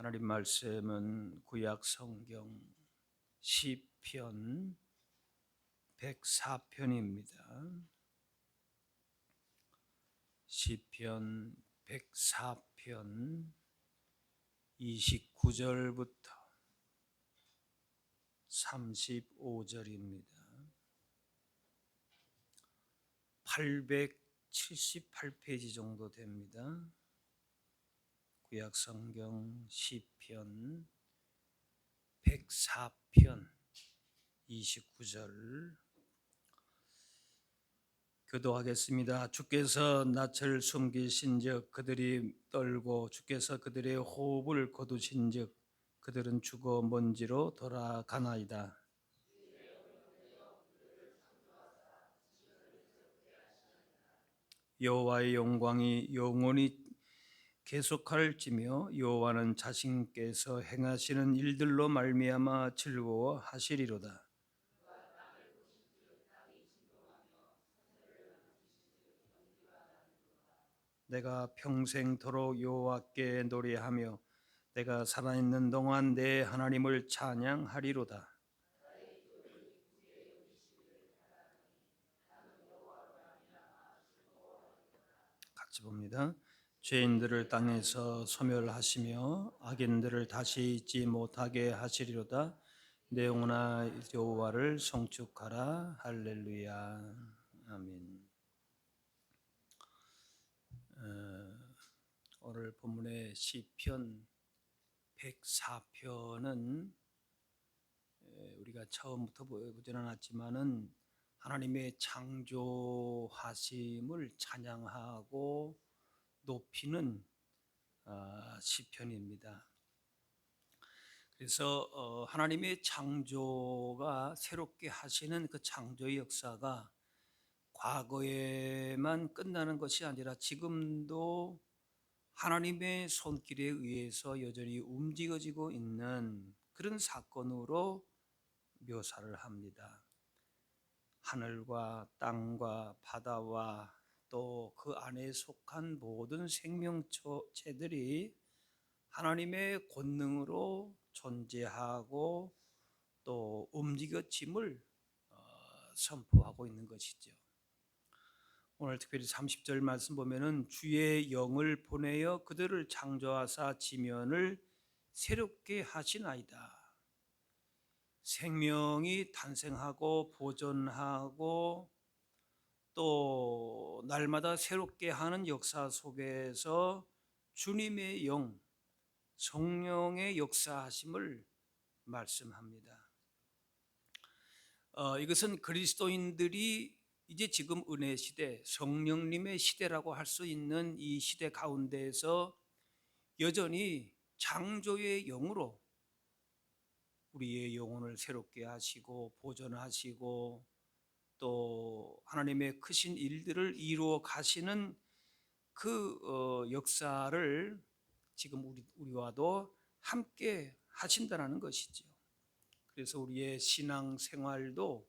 하나님 말씀은 구약 성경 시편 104편입니다. 시편 104편 29절부터 35절입니다. 878페이지 정도 됩니다. 구약 성경 시편 104편 29절 교도하겠습니다. 주께서 낯을 숨기신즉 그들이 떨고 주께서 그들의 호흡을 거두신즉 그들은 죽어 먼지로 돌아가나이다. 여호와의 영광이 영원히 계속할지며 여호와는 자신께서 행하시는 일들로 말미암아 즐거워하시리로다. 내가 평생토록 여호와께 노래하며 내가 살아있는 동안 내 하나님을 찬양하리로다. 같이 봅니다. 죄인들을 땅에서 소멸하시며 악인들을 다시 잊지 못하게 하시리로다. 내 영혼아 여호와를 송축하라. 할렐루야. 아멘. 오늘 본문의 시편 104편은 우리가 처음부터 보진 않았지만은 하나님의 창조하심을 찬양하고 높이는 시편입니다. 그래서 하나님의 창조가 새롭게 하시는 그 창조의 역사가 과거에만 끝나는 것이 아니라 지금도 하나님의 손길에 의해서 여전히 움직여지고 있는 그런 사건으로 묘사를 합니다. 하늘과 땅과 바다와 또 그 안에 속한 모든 생명체들이 하나님의 권능으로 존재하고 또 움직여짐을 선포하고 있는 것이죠. 오늘 특별히 30절 말씀 보면은 주의 영을 보내어 그들을 창조하사 지면을 새롭게 하시나이다. 생명이 탄생하고 보존하고 또 날마다 새롭게 하는 역사 속에서 주님의 영, 성령의 역사하심을 말씀합니다. 이것은 그리스도인들이 이제 지금 은혜 시대, 성령님의 시대라고 할 수 있는 이 시대 가운데에서 여전히 창조의 영으로 우리의 영혼을 새롭게 하시고 보존하시고 또 하나님의 크신 일들을 이루어 가시는 그 역사를 지금 우리와도 함께 하신다는 것이죠. 그래서 우리의 신앙 생활도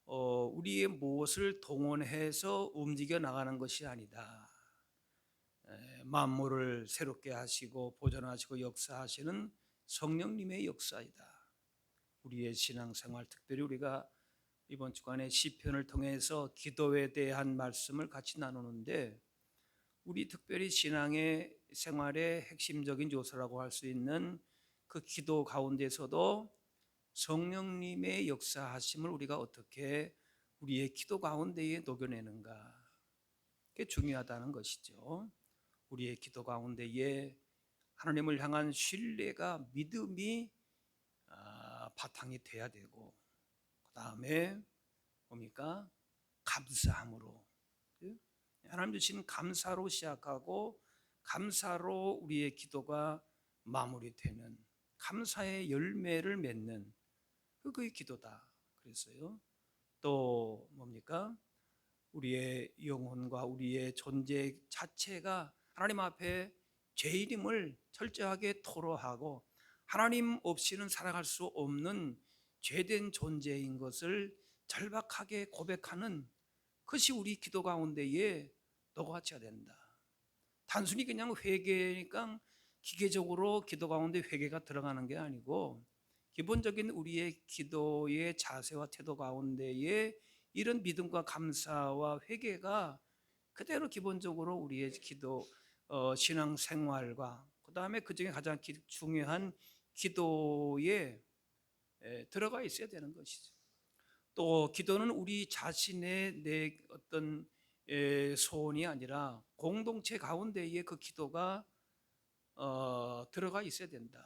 우리의 무엇을 동원해서 움직여 나가는 것이 아니다. 만물을 새롭게 하시고 보존하시고 역사하시는 성령님의 역사이다. 우리의 신앙 생활, 특별히 우리가 이번 주간에 시편을 통해서 기도에 대한 말씀을 같이 나누는데 우리 특별히 신앙의 생활의 핵심적인 요소라고 할 수 있는 그 기도 가운데서도 성령님의 역사하심을 우리가 어떻게 우리의 기도 가운데에 녹여내는가, 그게 중요하다는 것이죠. 우리의 기도 가운데에 하나님을 향한 신뢰가 믿음이 바탕이 돼야 되고 그 다음에 뭡니까? 감사함으로 하나님 주신 감사로 시작하고 감사로 우리의 기도가 마무리되는 감사의 열매를 맺는 그게 기도다 그랬어요. 또 뭡니까? 우리의 영혼과 우리의 존재 자체가 하나님 앞에 죄인임을 철저하게 토로하고 하나님 없이는 살아갈 수 없는 죄된 존재인 것을 절박하게 고백하는 그것이 우리 기도 가운데에 녹아쳐야 된다. 단순히 그냥 회개니까 기계적으로 기도 가운데 회개가 들어가는 게 아니고 기본적인 우리의 기도의 자세와 태도 가운데에 이런 믿음과 감사와 회개가 그대로 기본적으로 우리의 기도 신앙 생활과 그다음에 그중에 가장 중요한 기도에 들어가 있어야 되는 것이죠. 또 기도는 우리 자신의 내 어떤 소원이 아니라 공동체 가운데에 그 기도가 들어가 있어야 된다.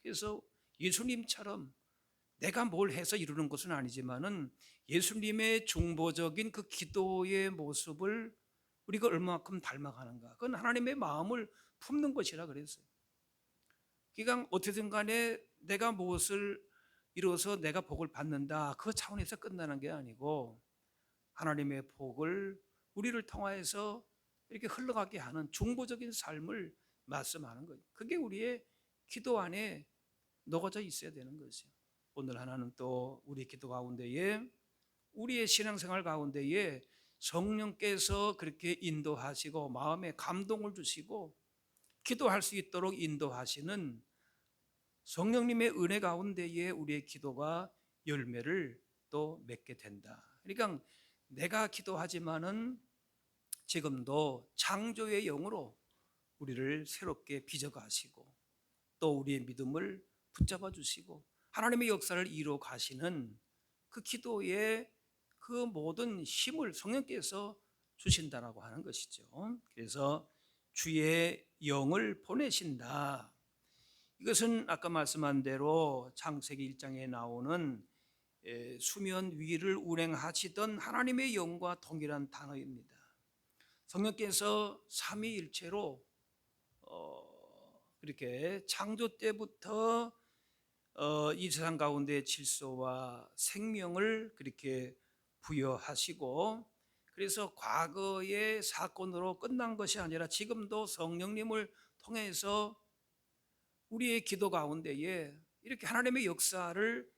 그래서 예수님처럼 내가 뭘 해서 이루는 것은 아니지만은 예수님의 중보적인 그 기도의 모습을 우리가 얼마만큼 닮아가는가. 그건 하나님의 마음을 품는 것이라 그랬어요. 그러니까 어떻든 간에 내가 무엇을 이루어서 내가 복을 받는다. 그 차원에서 끝나는 게 아니고 하나님의 복을 우리를 통하여서 이렇게 흘러가게 하는 중보적인 삶을 말씀하는 거예요. 그게 우리의 기도 안에 녹아져 있어야 되는 것이요. 오늘 하나는 또 우리 기도 가운데에 우리의 신앙생활 가운데에 성령께서 그렇게 인도하시고 마음에 감동을 주시고 기도할 수 있도록 인도하시는 성령님의 은혜 가운데에 우리의 기도가 열매를 또 맺게 된다. 그러니까 내가 기도하지만은 지금도 창조의 영으로 우리를 새롭게 빚어가시고 또 우리의 믿음을 붙잡아 주시고 하나님의 역사를 이루어 가시는 그 기도에 그 모든 힘을 성령께서 주신다라고 하는 것이죠. 그래서 주의 영을 보내신다. 이것은 아까 말씀한 대로 창세기 1장에 나오는 수면 위를 운행하시던 하나님의 영과 동일한 단어입니다. 성령께서 삼위일체로 이렇게 창조 때부터 이 세상 가운데 질서와 생명을 그렇게 부여하시고 그래서 과거의 사건으로 끝난 것이 아니라 지금도 성령님을 통해서 우리의 기도 가운데에 이렇게 하나님의 역사를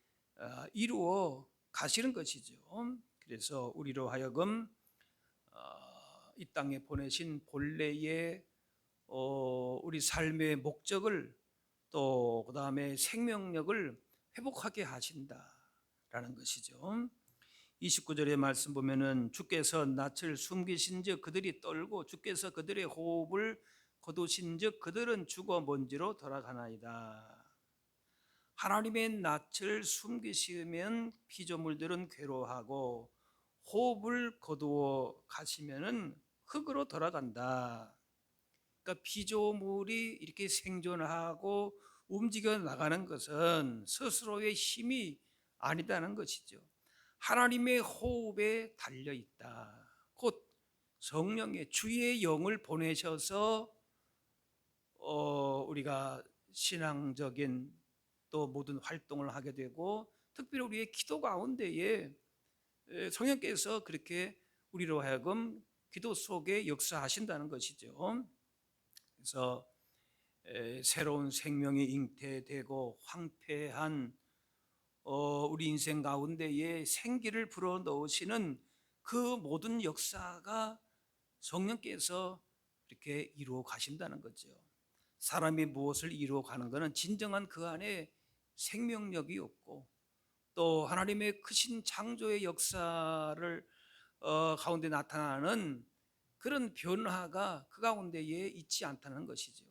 이루어 가시는 것이죠. 그래서 우리로 하여금 이 땅에 보내신 본래의 우리 삶의 목적을 또 그다음에 생명력을 회복하게 하신다라는 것이죠. 29절의 말씀 보면은 주께서 낯을 숨기신즉 그들이 떨고 주께서 그들의 호흡을 거두신즉 그들은 죽어 먼지로 돌아가나이다. 하나님의 낯을 숨기시면 피조물들은 괴로워하고 호흡을 거두어 가시면은 흙으로 돌아간다. 그러니까 피조물이 이렇게 생존하고 움직여 나가는 것은 스스로의 힘이 아니다는 것이죠. 하나님의 호흡에 달려 있다. 곧 성령의 주의 영을 보내셔서 우리가 신앙적인 또 모든 활동을 하게 되고 특별히 우리의 기도 가운데에 성령께서 그렇게 우리로 하여금 기도 속에 역사하신다는 것이죠. 그래서 새로운 생명이 잉태되고 황폐한 우리 인생 가운데에 생기를 불어넣으시는 그 모든 역사가 성령께서 이렇게 이루어 가신다는 거죠. 사람이 무엇을 이루어 가는 것은 진정한 그 안에 생명력이 없고 또 하나님의 크신 창조의 역사를 가운데 나타나는 그런 변화가 그 가운데에 있지 않다는 것이죠.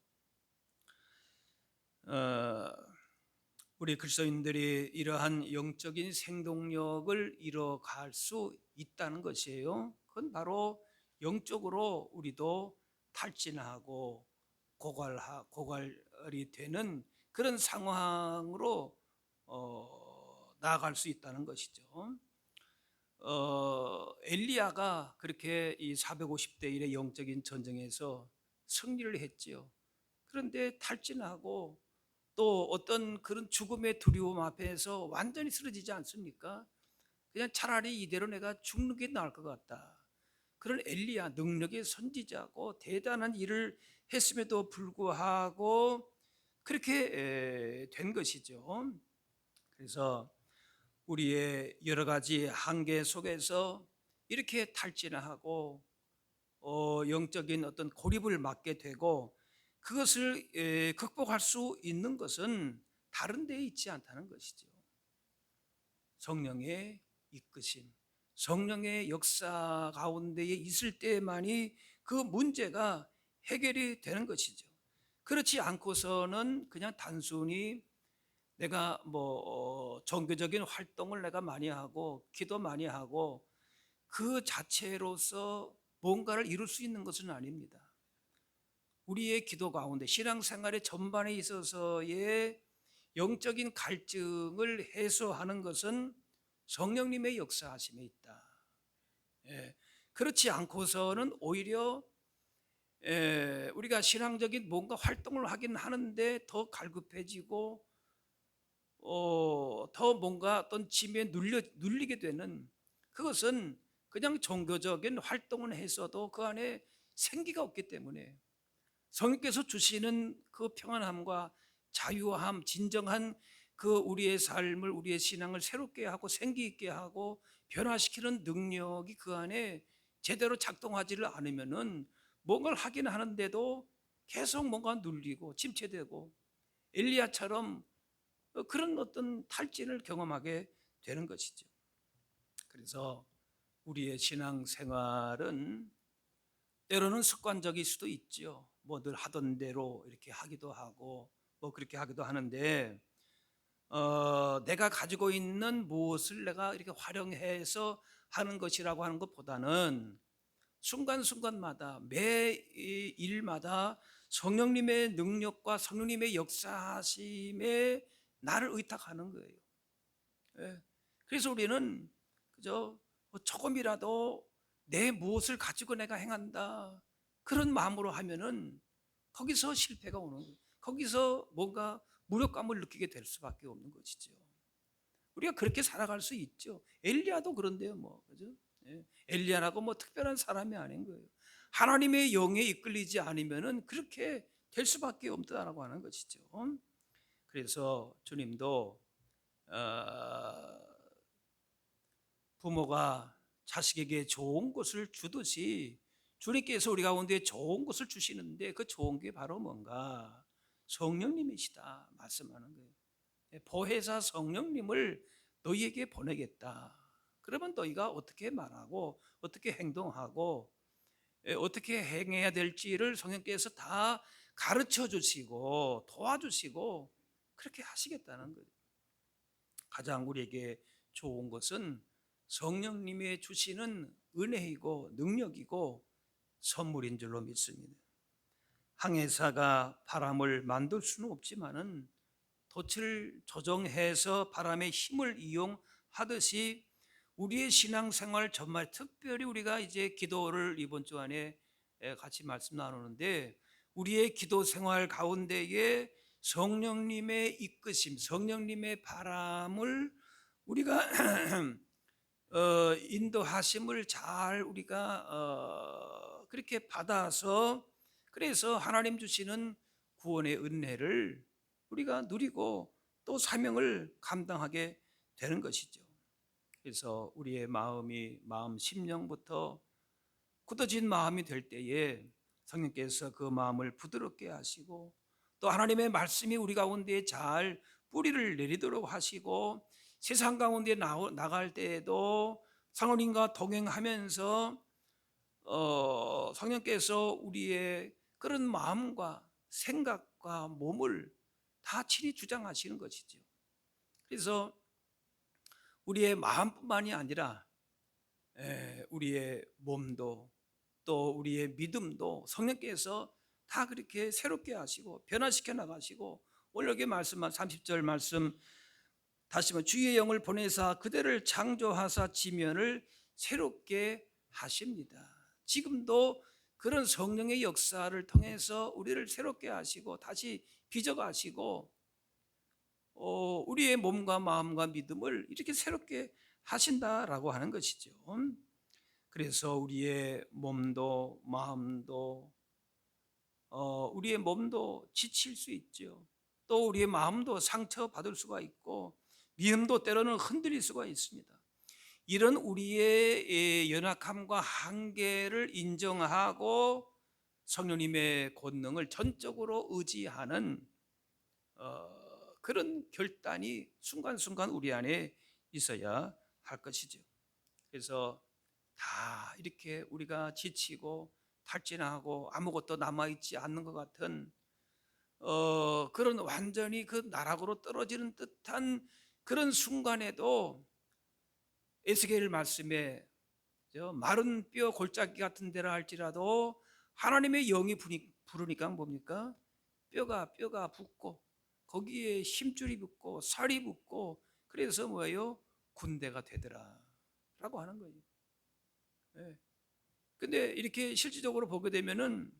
우리 그리스도인들이 이러한 영적인 생동력을 이뤄갈 수 있다는 것이에요. 그건 바로 영적으로 우리도 탈진하고 고갈이 되는 그런 상황으로 나아갈 수 있다는 것이죠. 엘리야가 그렇게 이 450대 1의 영적인 전쟁에서 승리를 했지요. 그런데 탈진하고 또 어떤 그런 죽음의 두려움 앞에서 완전히 쓰러지지 않습니까? 그냥 차라리 이대로 내가 죽는 게 나을 것 같다. 그런 엘리야 능력의 선지자고 대단한 일을 했음에도 불구하고 그렇게 된 것이죠. 그래서 우리의 여러 가지 한계 속에서 이렇게 탈진하고 영적인 어떤 고립을 맞게 되고 그것을 극복할 수 있는 것은 다른 데에 있지 않다는 것이죠. 성령의 이끄심, 성령의 역사 가운데에 있을 때만이 그 문제가 해결이 되는 것이죠. 그렇지 않고서는 그냥 단순히 내가 종교적인 활동을 내가 많이 하고 기도 많이 하고 그 자체로서 뭔가를 이룰 수 있는 것은 아닙니다. 우리의 기도 가운데 신앙생활의 전반에 있어서의 영적인 갈증을 해소하는 것은 성령님의 역사하심에 있다. 예, 그렇지 않고서는 오히려 우리가 신앙적인 뭔가 활동을 하긴 하는데 더 갈급해지고 더 뭔가 어떤 짐에 눌리게 되는, 그것은 그냥 종교적인 활동을 해서도 그 안에 생기가 없기 때문에 성령께서 주시는 그 평안함과 자유함, 진정한 그 우리의 삶을, 우리의 신앙을 새롭게 하고 생기 있게 하고 변화시키는 능력이 그 안에 제대로 작동하지를 않으면은 뭔가를 하긴 하는데도 계속 뭔가 눌리고 침체되고 엘리야처럼 그런 어떤 탈진을 경험하게 되는 것이죠. 그래서 우리의 신앙 생활은 때로는 습관적일 수도 있죠. 뭐 늘 하던 대로 이렇게 하기도 하고 뭐 그렇게 하기도 하는데 내가 가지고 있는 무엇을 내가 이렇게 활용해서 하는 것이라고 하는 것보다는 순간순간마다 매 일마다 성령님의 능력과 성령님의 역사하심에 나를 의탁하는 거예요. 예. 그래서 우리는 그저 조금이라도 내 무엇을 가지고 내가 행한다 그런 마음으로 하면은 거기서 실패가 오는 거예요. 거기서 뭔가 무력감을 느끼게 될 수밖에 없는 것이죠. 우리가 그렇게 살아갈 수 있죠. 엘리야도 그런데요, 뭐 그죠? 예. 엘리야라고 뭐 특별한 사람이 아닌 거예요. 하나님의 영에 이끌리지 않으면은 그렇게 될 수밖에 없다라고 하는 것이죠. 그래서 주님도 부모가 자식에게 좋은 것을 주듯이 주님께서 우리 가운데 좋은 것을 주시는데 그 좋은 게 바로 뭔가 성령님이시다 말씀하는 거예요. 보혜사 성령님을 너희에게 보내겠다. 그러면 너희가 어떻게 말하고 어떻게 행동하고 어떻게 행해야 될지를 성령께서 다 가르쳐 주시고 도와주시고 그렇게 하시겠다는 거예요. 가장 우리에게 좋은 것은 성령님의 주시는 은혜이고 능력이고 선물인 줄로 믿습니다. 항해사가 바람을 만들 수는 없지만은 돛을 조정해서 바람의 힘을 이용하듯이 우리의 신앙생활 정말 특별히 우리가 이제 기도를 이번 주 안에 같이 말씀 나누는데 우리의 기도 생활 가운데에 성령님의 이끄심, 성령님의 바람을 우리가 인도하심을 잘 우리가 그렇게 받아서 그래서 하나님 주시는 구원의 은혜를 우리가 누리고 또 사명을 감당하게 되는 것이죠. 그래서 우리의 마음 심령부터 굳어진 마음이 될 때에 성령께서 그 마음을 부드럽게 하시고 또 하나님의 말씀이 우리 가운데 잘 뿌리를 내리도록 하시고 세상 가운데 나갈 때에도 성령님과 동행하면서 성령께서 우리의 그런 마음과 생각과 몸을 다 친히 주장하시는 것이죠. 그래서 우리의 마음뿐만이 아니라 우리의 몸도 또 우리의 믿음도 성령께서 다 그렇게 새롭게 하시고 변화시켜 나가시고 오늘 여기 말씀한 30절 말씀 다시 한번 주의 영을 보내사 그대를 창조하사 지면을 새롭게 하십니다. 지금도 그런 성령의 역사를 통해서 우리를 새롭게 하시고 다시 빚어가시고 우리의 몸과 마음과 믿음을 이렇게 새롭게 하신다라고 하는 것이죠. 그래서 우리의 몸도 마음도 우리의 몸도 지칠 수 있죠. 또 우리의 마음도 상처받을 수가 있고 믿음도 때로는 흔들릴 수가 있습니다. 이런 우리의 연약함과 한계를 인정하고 성령님의 권능을 전적으로 의지하는 그런 결단이 순간순간 우리 안에 있어야 할 것이죠. 그래서 다 이렇게 우리가 지치고 탈진하고 아무것도 남아있지 않는 것 같은 그런 완전히 그 나락으로 떨어지는 듯한 그런 순간에도 에스겔 말씀에 마른 뼈 골짜기 같은 데라 할지라도 하나님의 영이 부르니까 뭡니까? 뼈가 붙고 거기에 힘줄이 붙고 살이 붙고 그래서 뭐예요? 군대가 되더라 라고 하는 거예요. 예. 근데 이렇게 실질적으로 보게 되면은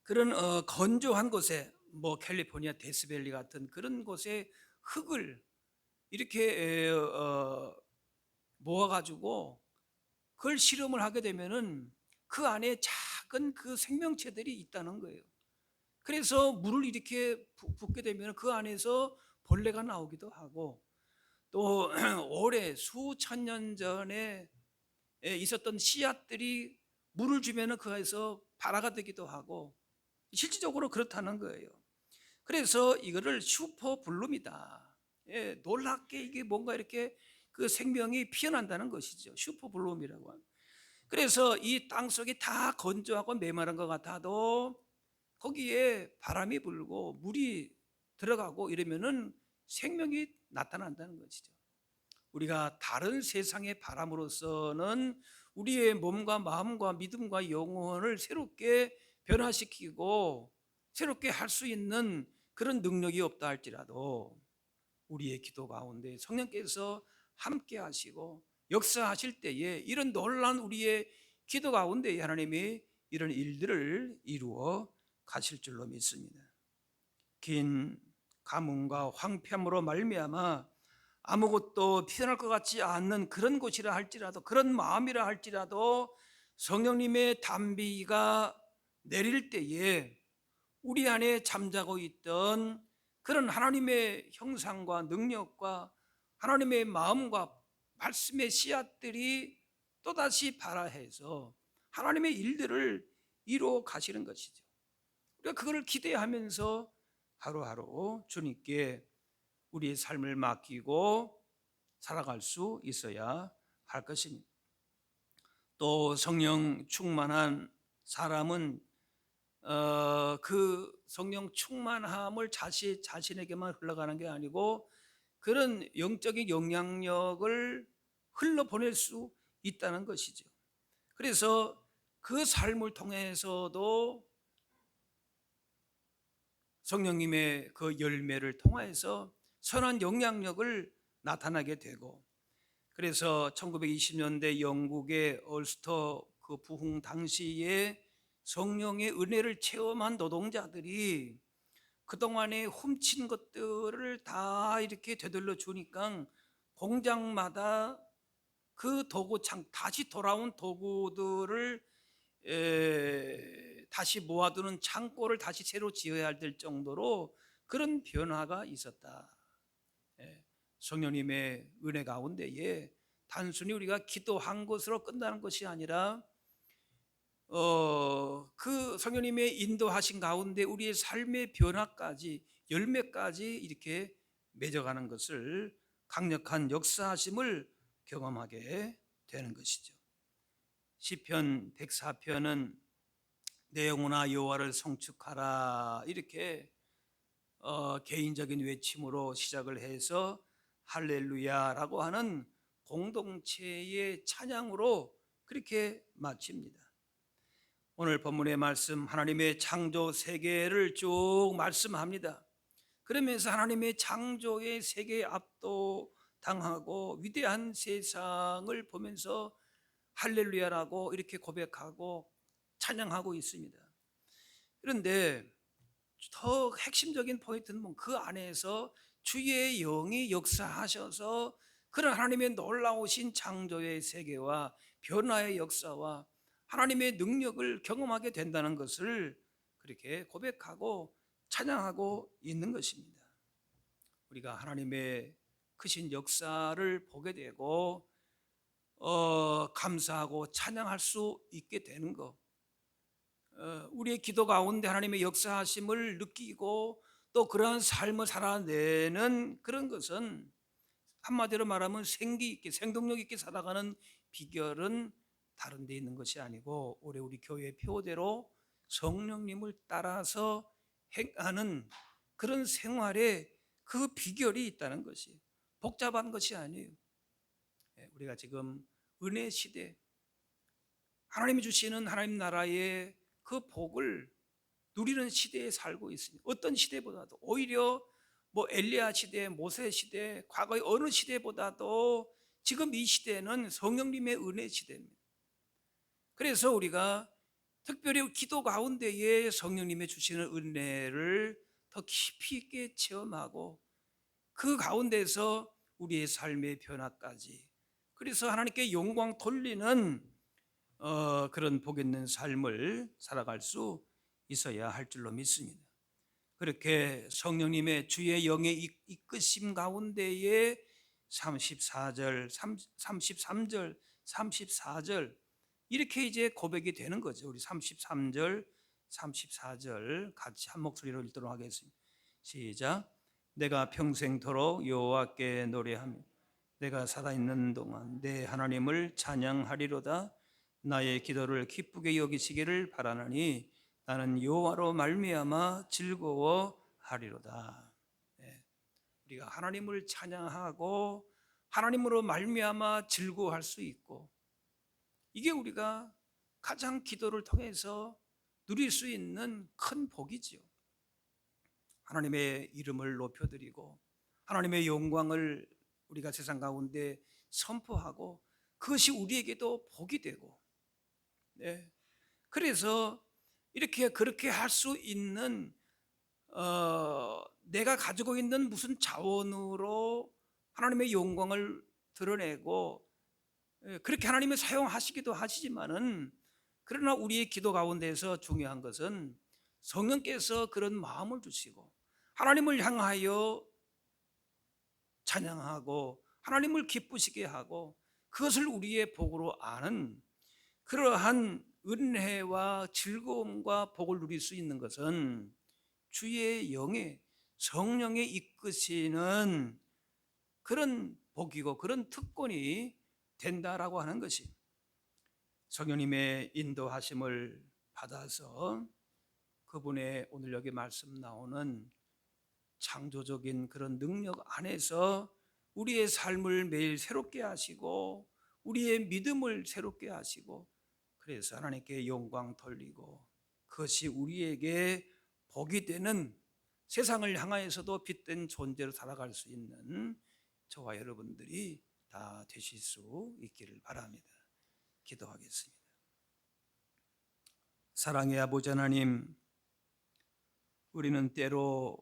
그런 건조한 곳에 뭐 캘리포니아 데스밸리 같은 그런 곳에 흙을 이렇게 모아가지고 그걸 실험을 하게 되면은 그 안에 작은 그 생명체들이 있다는 거예요. 그래서 물을 이렇게 붓게 되면 그 안에서 벌레가 나오기도 하고 또 오래 수천 년 전에 있었던 씨앗들이 물을 주면은 그 안에서 발화가 되기도 하고 실질적으로 그렇다는 거예요. 그래서 이거를 슈퍼블룸이다. 예, 놀랍게 이게 뭔가 이렇게 그 생명이 피어난다는 것이죠. 슈퍼블룸이라고 합니다. 그래서 이 땅 속이 다 건조하고 메마른 것 같아도 거기에 바람이 불고 물이 들어가고 이러면은 생명이 나타난다는 것이죠. 우리가 다른 세상의 바람으로서는 우리의 몸과 마음과 믿음과 영혼을 새롭게 변화시키고 새롭게 할 수 있는 그런 능력이 없다 할지라도 우리의 기도 가운데 성령께서 함께 하시고 역사하실 때에 이런 놀라운 우리의 기도 가운데 하나님이 이런 일들을 이루어 가실 줄로 믿습니다. 긴 가뭄과 황폐함으로 말미암아 아무것도 피어날 것 같지 않는 그런 곳이라 할지라도 그런 마음이라 할지라도 성령님의 단비가 내릴 때에 우리 안에 잠자고 있던 그런 하나님의 형상과 능력과 하나님의 마음과 말씀의 씨앗들이 또다시 발화해서 하나님의 일들을 이루어 가시는 것이죠. 우리가 그걸 기대하면서 하루하루 주님께 우리의 삶을 맡기고 살아갈 수 있어야 할 것입니다. 또 성령 충만한 사람은 그 성령 충만함을 자신에게만 흘러가는 게 아니고 그런 영적인 영향력을 흘러보낼 수 있다는 것이죠. 그래서 그 삶을 통해서도 성령님의 그 열매를 통해서 선한 영향력을 나타나게 되고 그래서 1920년대 영국의 얼스터 그 부흥 당시에 성령의 은혜를 체험한 노동자들이 그동안에 훔친 것들을 다 이렇게 되돌려 주니까 공장마다 그 도구창 다시 돌아온 도구들을 다시 모아두는 창고를 다시 새로 지어야 될 정도로 그런 변화가 있었다. 성령님의 은혜 가운데에 단순히 우리가 기도한 것으로 끝나는 것이 아니라 그 성령님의 인도하신 가운데 우리의 삶의 변화까지 열매까지 이렇게 맺어가는 것을 강력한 역사하심을 경험하게 되는 것이죠. 시편 104편은 내 영혼아 여호와를 성축하라 이렇게 개인적인 외침으로 시작을 해서 할렐루야라고 하는 공동체의 찬양으로 그렇게 마칩니다. 오늘 본문의 말씀 하나님의 창조 세계를 쭉 말씀합니다. 그러면서 하나님의 창조의 세계에 압도당하고 위대한 세상을 보면서 할렐루야라고 이렇게 고백하고 찬양하고 있습니다. 그런데 더 핵심적인 포인트는 그 안에서 주의 영이 역사하셔서 그런 하나님의 놀라우신 창조의 세계와 변화의 역사와 하나님의 능력을 경험하게 된다는 것을 그렇게 고백하고 찬양하고 있는 것입니다. 우리가 하나님의 크신 역사를 보게 되고 감사하고 찬양할 수 있게 되는 것, 우리의 기도 가운데 하나님의 역사하심을 느끼고 또 그러한 삶을 살아내는 그런 것은 한마디로 말하면 생기 있게 생동력 있게 살아가는 비결은 다른 데 있는 것이 아니고 올해 우리 교회 표대로 성령님을 따라서 행하는 그런 생활에 그 비결이 있다는 것이 복잡한 것이 아니에요. 우리가 지금 은혜 시대 하나님이 주시는 하나님 나라의 그 복을 누리는 시대에 살고 있습니다. 어떤 시대보다도 오히려 뭐 엘리야 시대, 모세 시대, 과거의 어느 시대보다도 지금 이 시대는 성령님의 은혜 시대입니다. 그래서 우리가 특별히 기도 가운데에 성령님의 주시는 은혜를 더 깊이 있게 체험하고 그 가운데서 우리의 삶의 변화까지 그래서 하나님께 영광 돌리는 그런 복 있는 삶을 살아갈 수 있어야 할 줄로 믿습니다. 그렇게 성령님의 주의 영의 이끄심 가운데에 34절, 33절, 34절 이렇게 이제 고백이 되는 거죠. 우리 33절, 34절 같이 한 목소리로 읽도록 하겠습니다. 시작. 내가 평생토록 여호와께 노래하며 내가 살아있는 동안 내 하나님을 찬양하리로다. 나의 기도를 기쁘게 여기시기를 바라나니 나는 여호와로 말미암아 즐거워하리로다. 우리가 하나님을 찬양하고 하나님으로 말미암아 즐거워할 수 있고 이게 우리가 가장 기도를 통해서 누릴 수 있는 큰 복이지요. 하나님의 이름을 높여드리고 하나님의 영광을 우리가 세상 가운데 선포하고 그것이 우리에게도 복이 되고 그래서 이렇게 그렇게 할 수 있는 내가 가지고 있는 무슨 자원으로 하나님의 영광을 드러내고 그렇게 하나님이 사용하시기도 하시지만은 그러나 우리의 기도 가운데서 중요한 것은 성령께서 그런 마음을 주시고 하나님을 향하여 찬양하고 하나님을 기쁘시게 하고 그것을 우리의 복으로 아는 그러한 은혜와 즐거움과 복을 누릴 수 있는 것은 주의 영의 성령의 이끄시는 그런 복이고 그런 특권이 된다라고 하는 것이 성령님의 인도하심을 받아서 그분의 오늘 여기 말씀 나오는 창조적인 그런 능력 안에서 우리의 삶을 매일 새롭게 하시고 우리의 믿음을 새롭게 하시고 그래서 하나님께 영광 돌리고 그것이 우리에게 복이 되는 세상을 향하여서도 빛된 존재로 살아갈 수 있는 저와 여러분들이 다 되실 수 있기를 바랍니다. 기도하겠습니다. 사랑의 아버지 하나님, 우리는 때로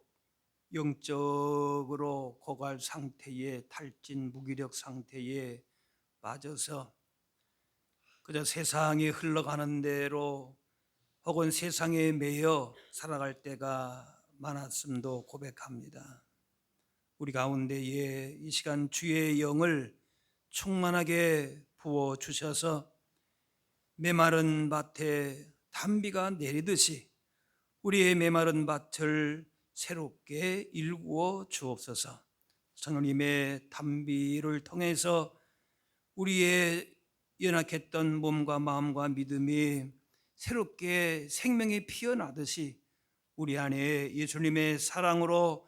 영적으로 고갈 상태에 탈진 무기력 상태에 빠져서 그저 세상이 흘러가는 대로 혹은 세상에 매여 살아갈 때가 많았음도 고백합니다. 우리 가운데에 이 시간 주의 영을 충만하게 부어 주셔서 메마른 밭에 단비가 내리듯이 우리의 메마른 밭을 새롭게 일구어 주옵소서. 성령님의 단비를 통해서 우리의 연약했던 몸과 마음과 믿음이 새롭게 생명이 피어나듯이 우리 안에 예수님의 사랑으로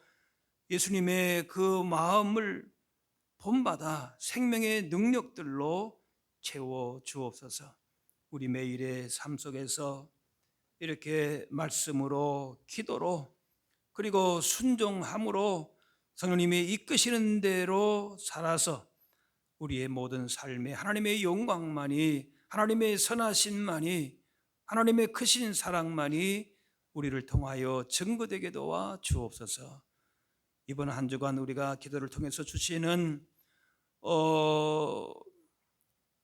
예수님의 그 마음을 본받아 생명의 능력들로 채워 주옵소서. 우리 매일의 삶 속에서 이렇게 말씀으로 기도로 그리고 순종함으로 성령님이 이끄시는 대로 살아서 우리의 모든 삶에 하나님의 영광만이 하나님의 선하심만이 하나님의 크신 사랑만이 우리를 통하여 증거되게 도와 주옵소서. 이번 한 주간 우리가 기도를 통해서 주시는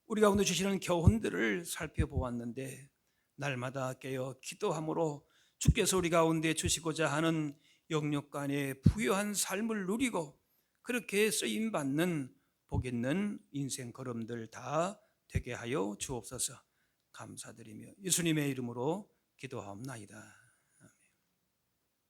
우리 가운데 주시는 교훈들을 살펴보았는데 날마다 깨어 기도함으로 주께서 우리 가운데 주시고자 하는 영육간의 부유한 삶을 누리고 그렇게 쓰임받는 복 있는 인생 걸음들 다 되게 하여 주옵소서. 감사드리며 예수님의 이름으로 기도하옵나이다.